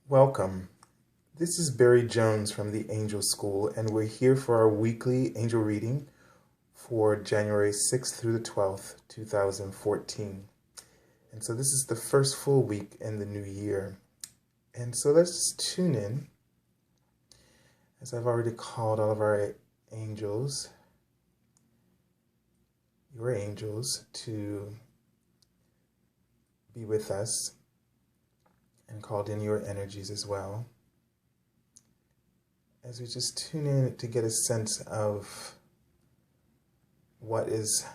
Welcome. This is Barry Jones from the Angel School, and we're here for our weekly angel reading for January 6th through the 12th, 2014. And so this is the first full week in the new year. And so let's just tune in, as I've already called all of our angels, your angels, to be with us, and called in your energies as well, as we just tune in to get a sense of what is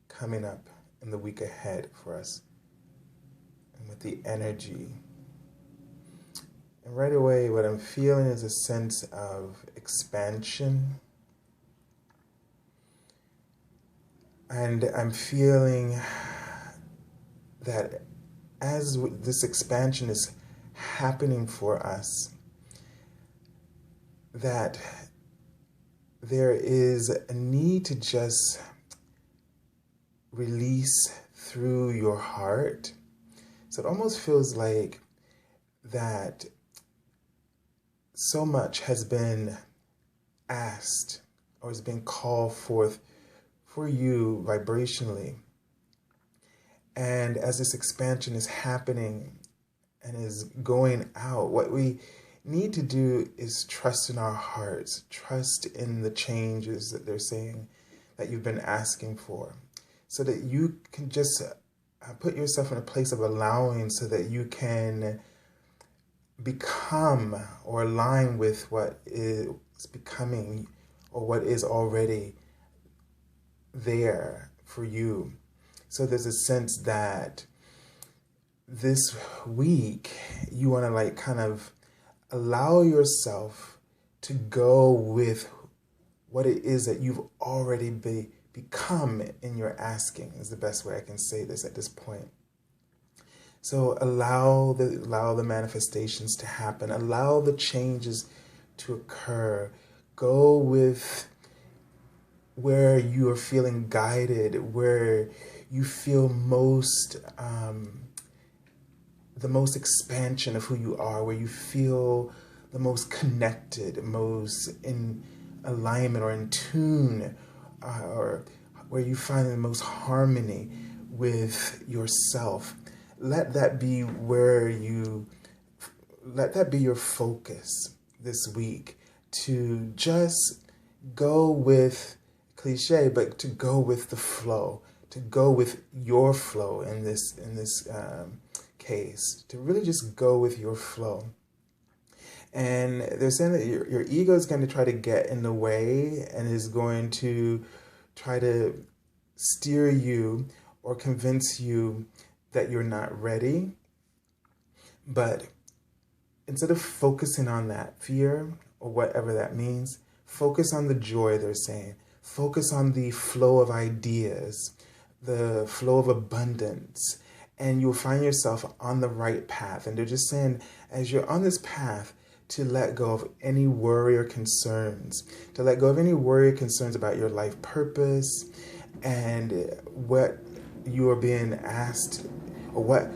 coming up in the week ahead for us and with the energy. And right away, what I'm feeling is a sense of expansion. And I'm feeling that as this expansion is happening for us, that there is a need to just release through your heart. So it almost feels like that so much has been asked or has been called forth for you vibrationally. And as this expansion is happening and is going out, what we need to do is trust in our hearts, trust in the changes that they're saying that you've been asking for, so that you can just put yourself in a place of allowing, so that you can become or align with what is becoming or what is already there for you. So there's a sense that this week you want to kind of allow yourself to go with what it is that you've already become in your asking, is the best way I can say this at this point. So allow the manifestations to happen, allow the changes to occur. Go with where you are feeling guided, where you feel the most expansion of who you are, where you feel the most connected, most in alignment or in tune, or where you find the most harmony with yourself. Let that be your focus this week, to just go with cliche, but to go with the flow, to go with your flow in this case, to really just go with your flow. And they're saying that your ego is going to try to get in the way and is going to try to steer you or convince you that you're not ready. But instead of focusing on that fear or whatever that means, focus on the joy, they're saying. Focus on the flow of ideas, the flow of abundance, and you'll find yourself on the right path. And they're just saying, as you're on this path, to let go of any worry or concerns, to let go of any worry or concerns about your life purpose and what you are being asked, or what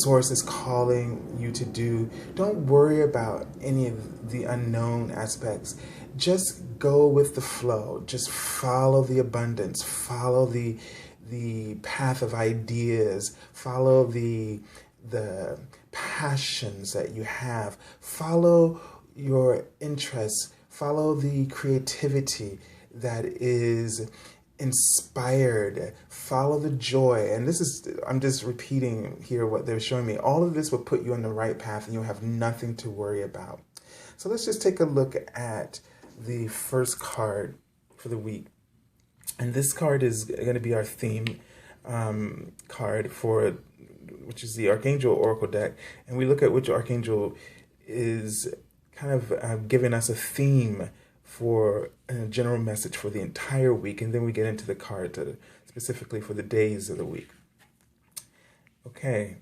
source is calling you to do. Don't worry about any of the unknown aspects. Just go with the flow. Just follow the abundance. Follow the path of ideas. Follow the passions that you have. Follow your interests. Follow the creativity that is inspired. Follow the joy. And I'm just repeating here what they're showing me. All of this will put you on the right path, and you'll have nothing to worry about. So let's just take a look at the first card for the week. And this card is going to be our theme card which is the Archangel Oracle deck. And we look at which Archangel is kind of giving us a theme for a general message for the entire week, and then we get into the card specifically for the days of the week. Okay,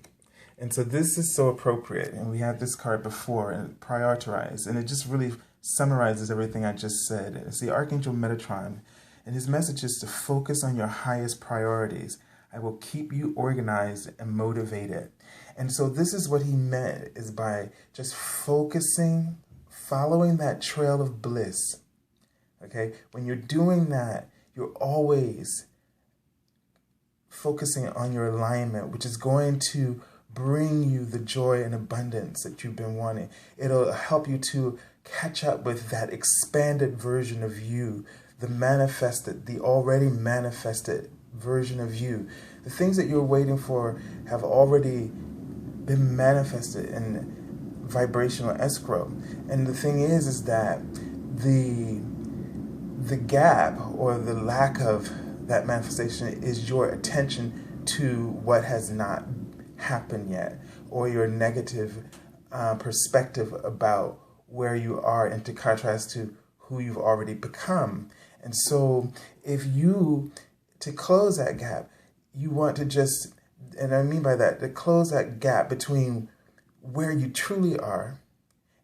and so this is so appropriate, and we had this card before and prioritized, and it just really summarizes everything I just said. It's the Archangel Metatron, and his message is to focus on your highest priorities. I will keep you organized and motivated. And so this is what he meant, is by just focusing, following that trail of bliss. Okay, when you're doing that, you're always focusing on your alignment, which is going to bring you the joy and abundance that you've been wanting. It'll help you to catch up with that expanded version of you, the already manifested version of you. The things that you're waiting for have already been manifested in vibrational escrow. And the thing is that the gap or the lack of that manifestation is your attention to what has not happened yet, or your negative perspective about where you are, into contrast to who you've already become. And so to close that gap, you want to just, and I mean by that, to close that gap between where you truly are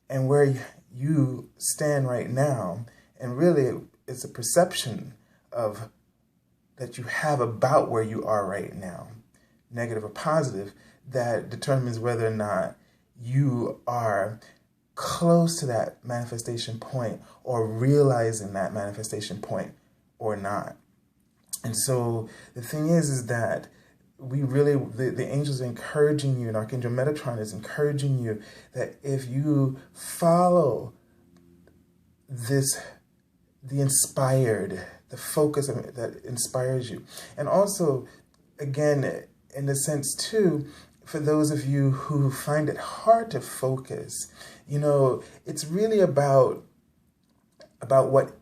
and where you stand right now. And really, it's a perception that you have about where you are right now, negative or positive, that determines whether or not you are close to that manifestation point or realizing that manifestation point or not. And so the thing is that the angels are encouraging you, and Archangel Metatron is encouraging you that if you follow the focus of it that inspires you. And also, again, in a sense too, for those of you who find it hard to focus, it's really about what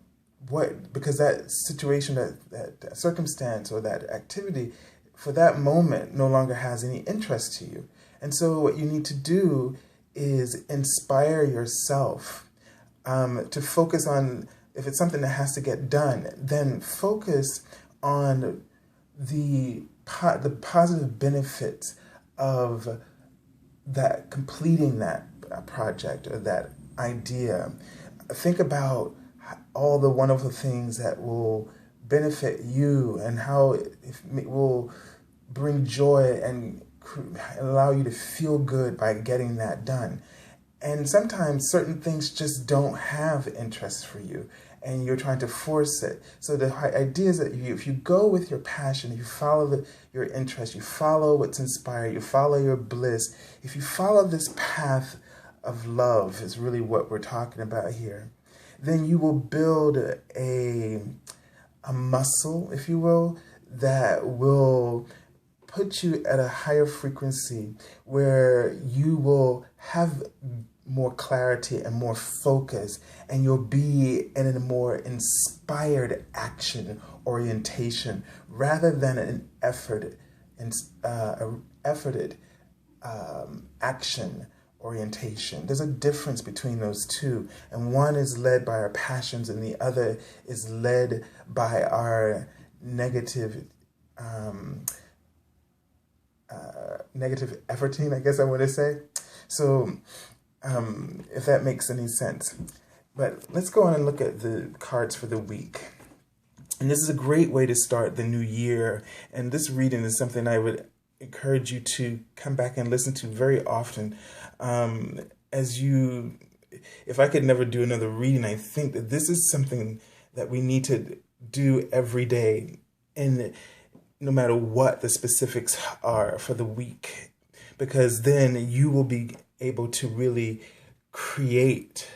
because that situation, that circumstance or that activity for that moment no longer has any interest to you. And so what you need to do is inspire yourself to focus on, if it's something that has to get done, then focus on the positive benefits of that, completing that project or that idea. Think about all the wonderful things that will benefit you and how it will bring joy and allow you to feel good by getting that done. And sometimes certain things just don't have interest for you, and you're trying to force it. So the idea is that if you go with your passion, if you follow your interest, you follow what's inspired, you follow your bliss, if you follow this path of love, is really what we're talking about here, then you will build a muscle, if you will, that will put you at a higher frequency where you will have more clarity and more focus, and you'll be in a more inspired action orientation rather than an efforted action orientation. There's a difference between those two, and one is led by our passions and the other is led by our negative efforting, I guess I want to say. So if that makes any sense. But let's go on and look at the cards for the week. And this is a great way to start the new year. And this reading is something I would encourage you to come back and listen to very often. If I could never do another reading, I think that this is something that we need to do every day, and no matter what the specifics are for the week, because then you will be able to really create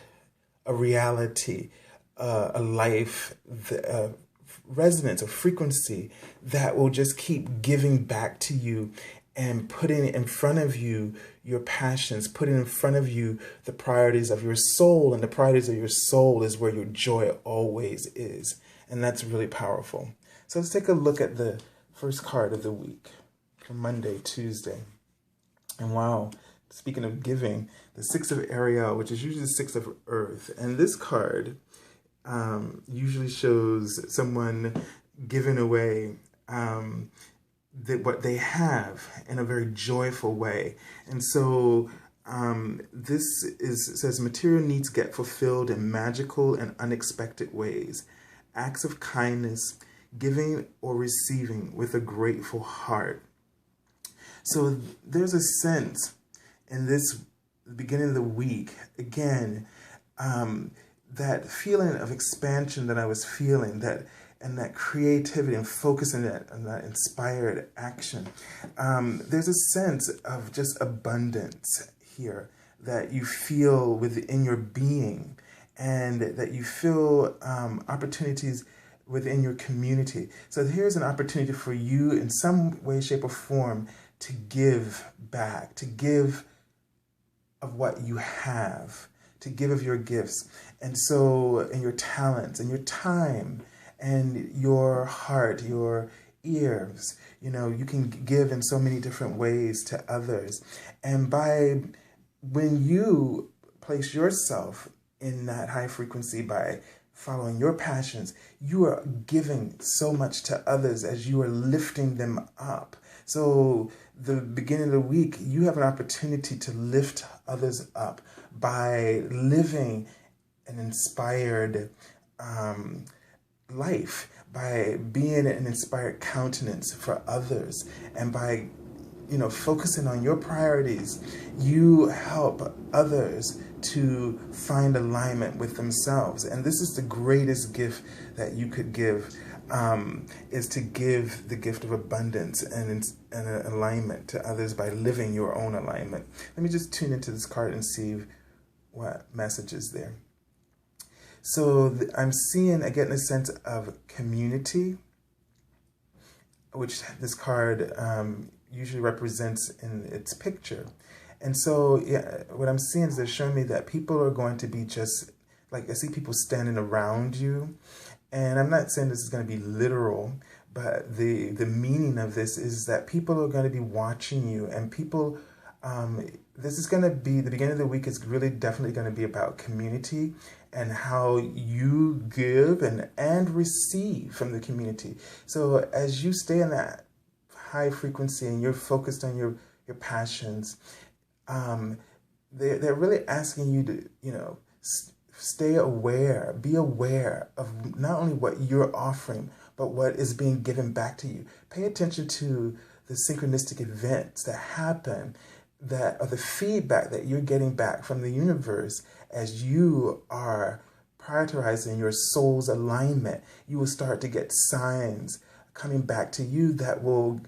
a reality, a life, a resonance, a frequency that will just keep giving back to you and putting in front of you your passions, putting in front of you the priorities of your soul, and the priorities of your soul is where your joy always is. And that's really powerful. So let's take a look at the first card of the week for Monday, Tuesday. And wow, speaking of giving, the Six of Ariel, which is usually the Six of Earth. And this card usually shows someone giving away what they have in a very joyful way. And so says material needs get fulfilled in magical and unexpected ways. Acts of kindness, giving or receiving with a grateful heart. So there's a sense in this beginning of the week, again, that feeling of expansion that I was feeling, and that creativity and focusing on that inspired action. There's a sense of just abundance here that you feel within your being, and that you feel opportunities within your community. So here's an opportunity for you in some way, shape, or form to give back, to give of what you have, to give of your gifts. And so, and your talents and your time and your heart, your ears, you can give in so many different ways to others. And when you place yourself in that high frequency by following your passions, you are giving so much to others as you are lifting them up. So the beginning of the week, you have an opportunity to lift others up by living an inspired life, by being an inspired countenance for others, and by focusing on your priorities. You help others to find alignment with themselves. And this is the greatest gift that you could give, is to give the gift of abundance and alignment to others by living your own alignment. Let me just tune into this card and see what message is there. So I'm seeing, again, a sense of community, which this card usually represents in its picture. And so, yeah, what I'm seeing is they're showing me that people are going to be just, like, I see people standing around you. And I'm not saying this is going to be literal, but the meaning of this is that people are going to be watching you, and people, this is going to be, the beginning of the week is really definitely going to be about community and how you give and receive from the community. So as you stay in that high frequency and you're focused on your passions, they're really asking you to, stay aware, be aware of not only what you're offering, but what is being given back to you. Pay attention to the synchronistic events that happen, that are the feedback that you're getting back from the universe as you are prioritizing your soul's alignment. You will start to get signs coming back to you that will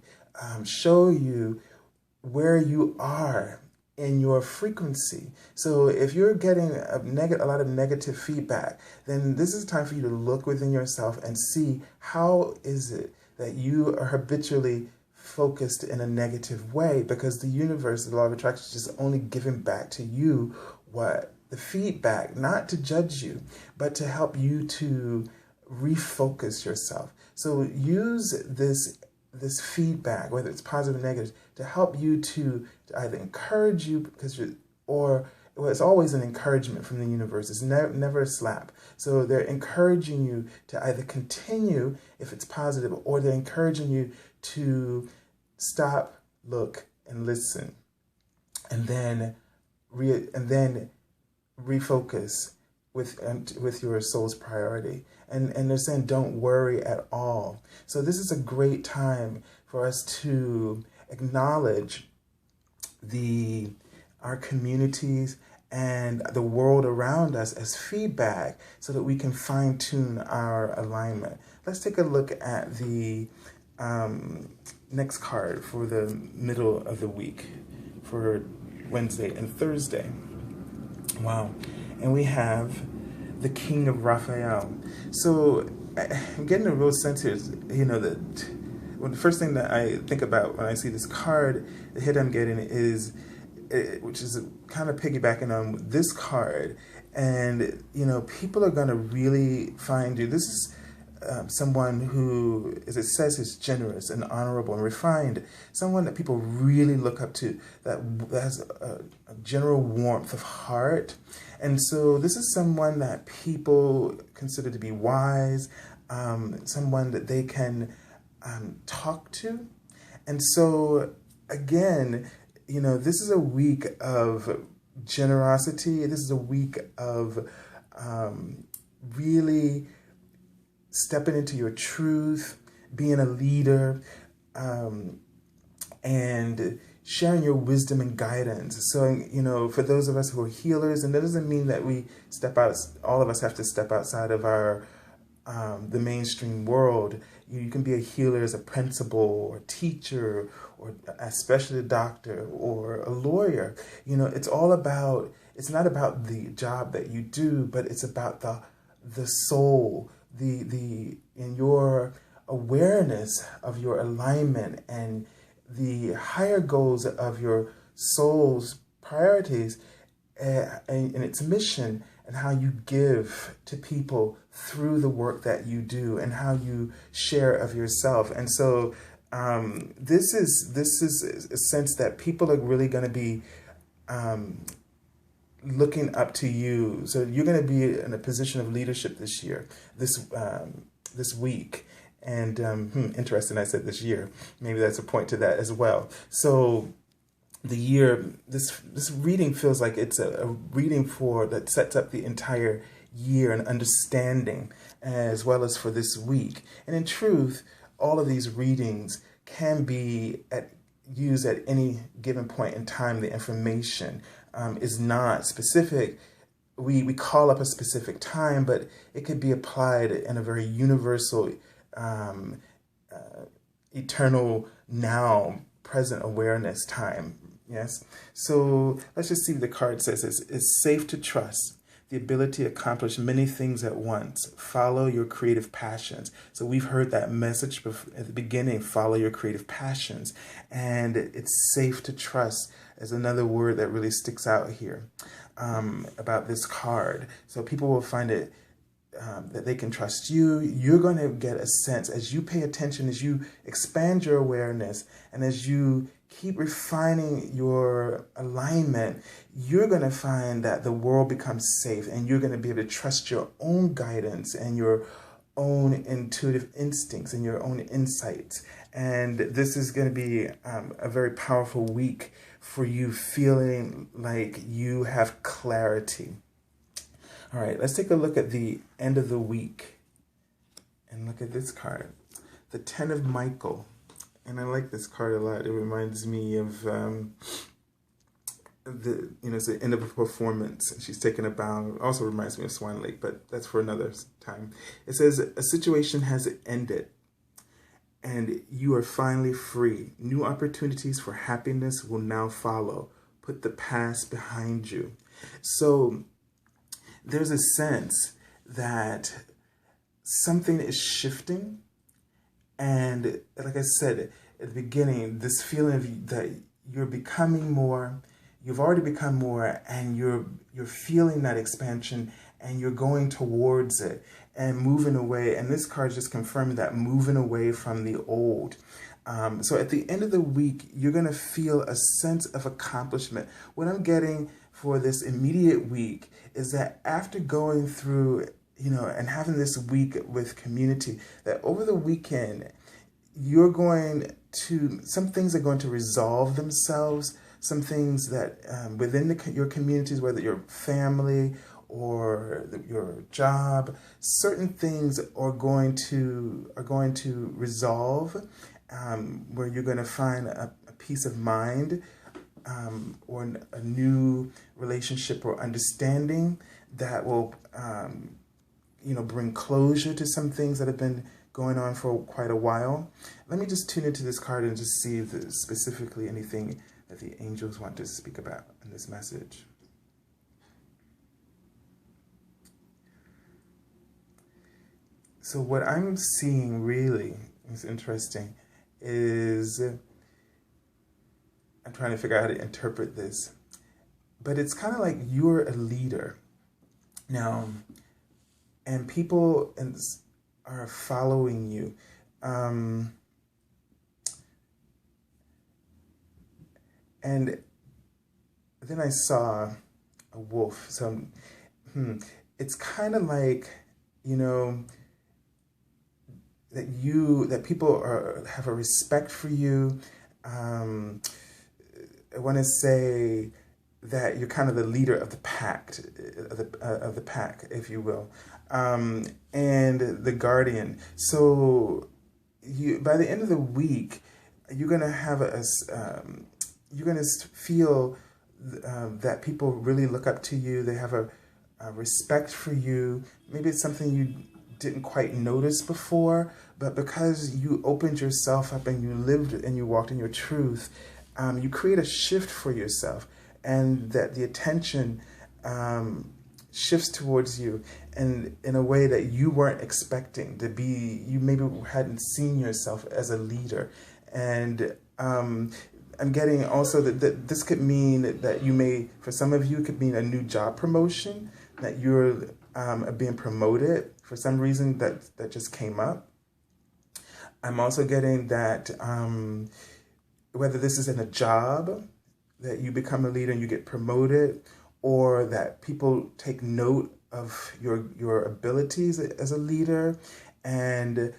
show you where you are in your frequency. So if you're getting a lot of negative feedback, then this is time for you to look within yourself and see how is it that you are habitually focused in a negative way, because the universe, the law of attraction, is just only giving back to you what the feedback, not to judge you, but to help you to refocus yourself. So use this feedback, whether it's positive or negative, to help you to either encourage you, it's always an encouragement from the universe. It's never a slap. So they're encouraging you to either continue if it's positive, or they're encouraging you to stop, look, and listen, and then refocus with your soul's priority. And they're saying don't worry at all. So this is a great time for us to acknowledge our communities and the world around us as feedback, so that we can fine-tune our alignment. Let's take a look at the next card for the middle of the week, for Wednesday and Thursday. Wow. And we have the King of Raphael. So I'm getting a real sense here, the first thing that I think about when I see this card, the hit I'm getting is, which is kind of piggybacking on this card, and people are going to really find you. This is someone who, as it says, is generous and honorable and refined, someone that people really look up to, that has a general warmth of heart. And so this is someone that people consider to be wise, someone that they can talk to. And so, again, this is a week of generosity. This is a week of really stepping into your truth, being a leader, and sharing your wisdom and guidance. So, you know, for those of us who are healers, and that doesn't mean that we step out, all of us have to step outside of our the mainstream world. You can be a healer as a principal or teacher or especially a doctor or a lawyer. You know, it's not about the job that you do, but it's about the soul, in your awareness of your alignment and the higher goals of your soul's priorities and its mission, and how you give to people through the work that you do and how you share of yourself. And so this is a sense that people are really going to be looking up to you. So you're going to be in a position of leadership this year, this week. And interesting, I said this year. Maybe that's a point to that as well. So the year, this reading feels like it's a reading that sets up the entire year and understanding, as well as for this week. And in truth, all of these readings can be used at any given point in time. The information is not specific. We call up a specific time, but it could be applied in a very universal, eternal now, present awareness time. Yes. So let's just see what the card says. It's safe to trust the ability to accomplish many things at once. Follow your creative passions. So we've heard that message at the beginning, follow your creative passions. And it's safe to trust is another word that really sticks out here about this card. So people will find it that they can trust you. You're going to get a sense as you pay attention, as you expand your awareness, and as you keep refining your alignment, you're going to find that the world becomes safe, and you're going to be able to trust your own guidance and your own intuitive instincts and your own insights. And this is going to be a very powerful week for you, feeling like you have clarity. All right, let's take a look at the end of the week and look at this card, the 10 of Michael. And I like this card a lot. It reminds me of it's the end of a performance. She's taking a bow. Also reminds me of Swan Lake, but that's for another time. It says, a situation has ended and you are finally free. New opportunities for happiness will now follow. Put the past behind you. So there's a sense that something is shifting. And like I said at the beginning, this feeling of that you're becoming more, you've already become more, and you're feeling that expansion, and you're going towards it and moving away. And this card just confirmed that, moving away from the old. So at the end of the week, you're going to feel a sense of accomplishment. What I'm getting for this immediate week is that after going through, and having this week with community, that over the weekend, some things are going to resolve themselves. Some things that within your communities, whether your family or your job, certain things are going to resolve, where you're going to find a peace of mind, or a new relationship or understanding that will bring closure to some things that have been going on for quite a while. Let me just tune into this card and just see if there's specifically anything that the angels want to speak about in this message. So what I'm seeing really is interesting is, I'm trying to figure out how to interpret this, but it's kind of like you're a leader now, and people are following you. And then I saw a wolf. So it's kind of like, that people have a respect for you. I want to say that you're kind of the leader of the pack, if you will, and the guardian. So by the end of the week, you're going to have you're going to feel that people really look up to you. They have a respect for you. Maybe it's something you didn't quite notice before, but because you opened yourself up and you lived and you walked in your truth, you create a shift for yourself, and that the attention shifts towards you, and in a way that you weren't expecting to be. You maybe hadn't seen yourself as a leader. And I'm getting also that this could mean that you may, for some of you, it could mean a new job promotion, that you're being promoted for some reason that just came up. I'm also getting that whether this is in a job, that you become a leader and you get promoted, or that people take note of your abilities as a leader and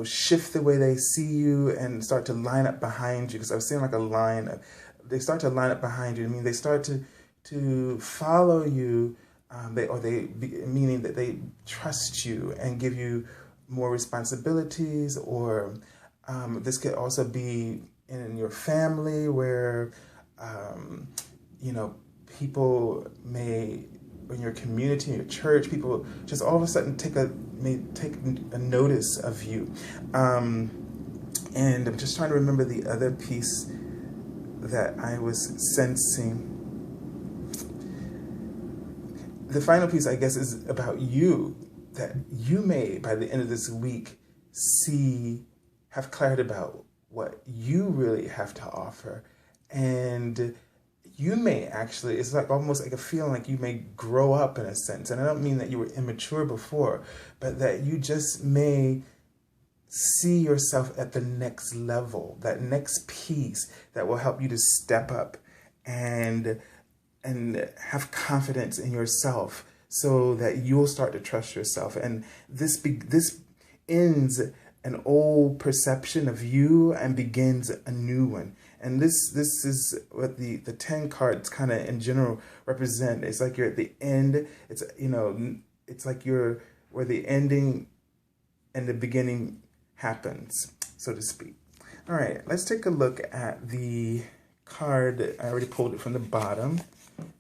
shift the way they see you and start to line up behind you. Because I was seeing like a line. They start to line up behind you. I mean, they start to follow you. Meaning that they trust you and give you more responsibilities. Or this could also be in your family where people may, in your community, in your church, people just all of a sudden may take a notice of you. And I'm just trying to remember the other piece that I was sensing. The final piece, I guess, is about you, that you may, by the end of this week, have clarity about what you really have to offer. And you may actually, it's like almost like a feeling like you may grow up in a sense. And I don't mean that you were immature before, but that you just may see yourself at the next level, that next piece that will help you to step up and have confidence in yourself, so that you'll start to trust yourself. And this ends an old perception of you and begins a new one. And this is what the 10 cards kind of in general represent. It's like you're at the end. It's like you're where the ending and the beginning happens, so to speak. All right, let's take a look at the card. I already pulled it from the bottom.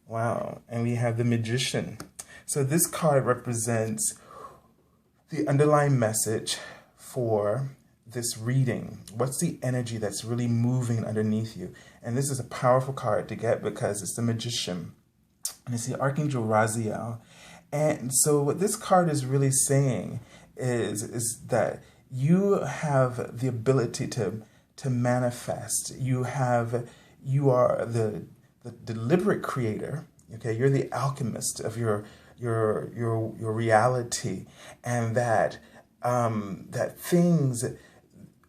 Wow, and we have the Magician. So this card represents the underlying message for this reading. What's the energy that's really moving underneath you? And this is a powerful card to get because it's the Magician. And it's the Archangel Raziel. And so what this card is really saying is that you have the ability to manifest. You are the deliberate creator. Okay, you're the alchemist of your reality, and that things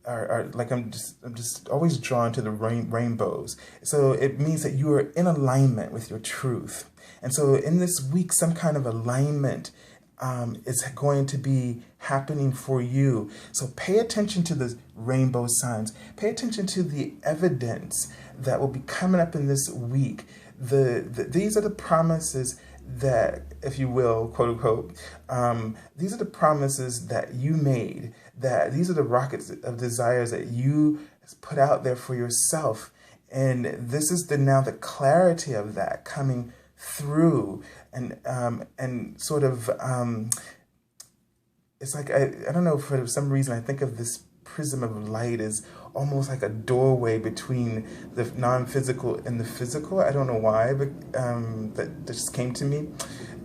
are like, I'm just always drawn to the rainbows. So it means that you are in alignment with your truth. And so in this week, some kind of alignment is going to be happening for you. So pay attention to the rainbow signs. Pay attention to the evidence that will be coming up in this week. These are the promises that, if you will, quote unquote, these are the promises that you made, that these are the rockets of desires that you put out there for yourself. And this is now the clarity of that coming through, and sort of, it's like, I don't know, for some reason, I think of this prism of light as almost like a doorway between the non-physical and the physical. I don't know why, but that just came to me.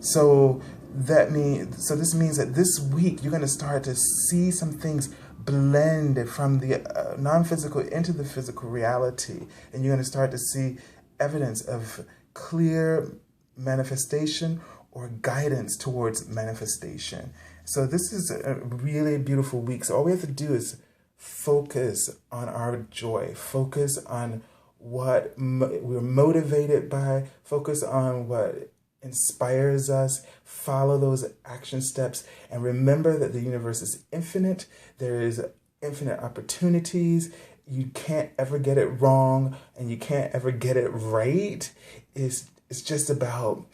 So this means that this week you're going to start to see some things blend from the non-physical into the physical reality, and you're going to start to see evidence of clear manifestation or guidance towards manifestation. So this is a really beautiful week. So all we have to do is focus on our joy, focus on what we're motivated by, focus on what inspires us, follow those action steps, and remember that the universe is infinite. There is infinite opportunities. You can't ever get it wrong, and you can't ever get it right. It's just about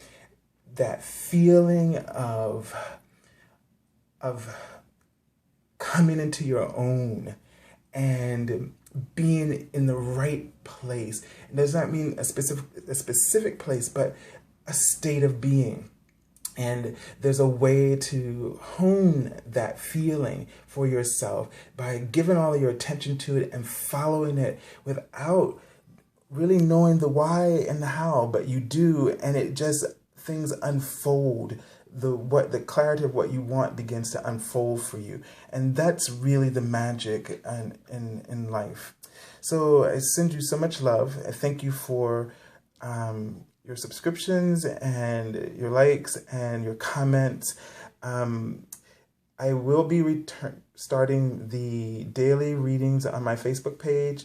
that feeling of coming into your own and being in the right place. It does not mean a specific place, but a state of being. And there's a way to hone that feeling for yourself by giving all of your attention to it and following it without really knowing the why and the how, but you do, and it just, things unfold. The clarity of what you want begins to unfold for you, and that's really the magic in life. So I send you so much love. I thank you for your subscriptions and your likes and your comments. I will be starting the daily readings on my Facebook page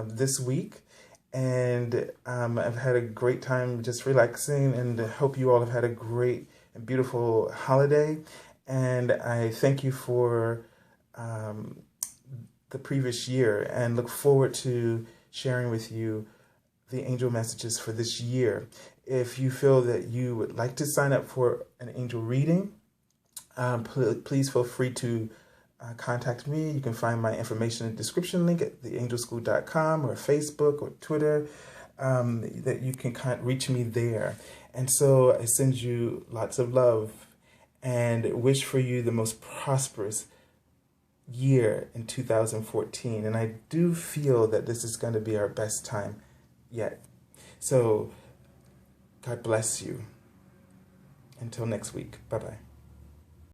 this week. And I've had a great time just relaxing, and I hope you all have had a great and beautiful holiday. And I thank you for the previous year, and look forward to sharing with you the angel messages for this year. If you feel that you would like to sign up for an angel reading, please feel free to contact me. You can find my information in the description link at theangelschool.com, or Facebook or Twitter, that you can reach me there. And so I send you lots of love and wish for you the most prosperous year in 2014. And I do feel that this is going to be our best time yet. So God bless you. Until next week. Bye-bye.